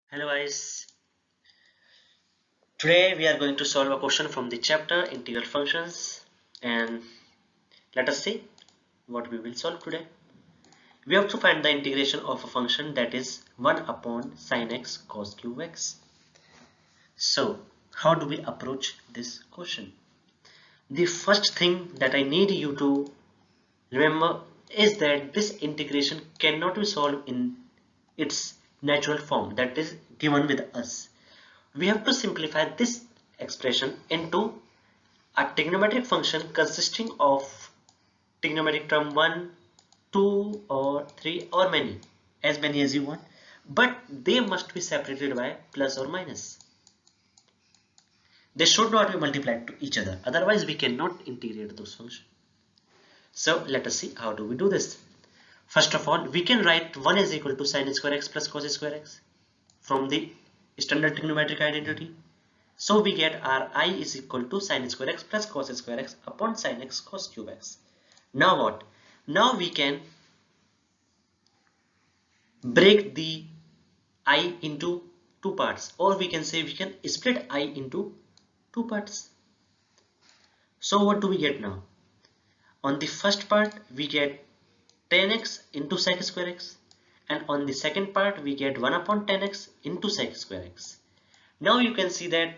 Hello guys, today we are going to solve a question from the chapter integral functions, and let us see what we will solve today. We have to find the integration of a function that is 1 upon sine x cos cube x. So how do we approach this question? The first thing that I need you to remember is that this integration cannot be solved in its natural form that is given with us. We have to simplify this expression into a trigonometric function consisting of trigonometric term 1, 2 or 3 or as many as you want, but they must be separated by plus or minus. They should not be multiplied to each other, otherwise we cannot integrate those functions. So let us see how do we do this. First of all, we can write 1 is equal to sin square x plus cos square x from the standard trigonometric identity. So we get our I is equal to sin square x plus cos square x upon sin x cos cube x. Now what? Now we can break the I into two parts, or we can say we can split I into two parts. So what do we get now? On the first part we get 10x into sec square x, and on the second part we get 1 upon 10x into sec square x. Now you can see that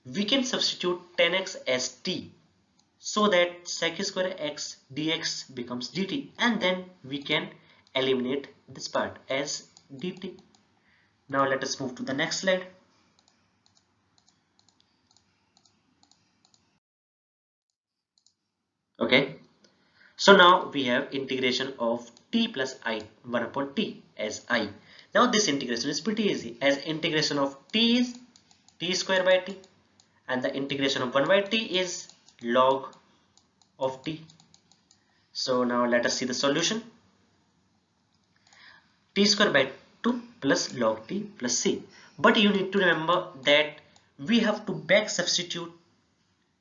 we can substitute 10x as t, so that sec square x dx becomes dt, and then we can eliminate this part as dt. Now let us move to the next slide. Okay, so now we have integration of t plus I 1 upon t as I. Now this integration is pretty easy, as integration of t is t square by t, and the integration of 1 by t is log of t. So now let us see the solution. T square by 2 plus log t plus c. But you need to remember that we have to back substitute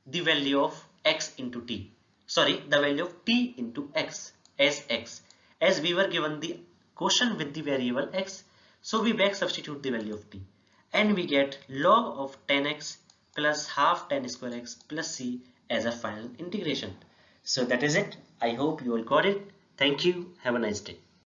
the value of x into t. Sorry, the value of t into x, as we were given the quotient with the variable x. So we back substitute the value of t, and we get log of 10x plus half tan square x plus c as a final integration. So that is it. I hope you all got it. Thank you. Have a nice day.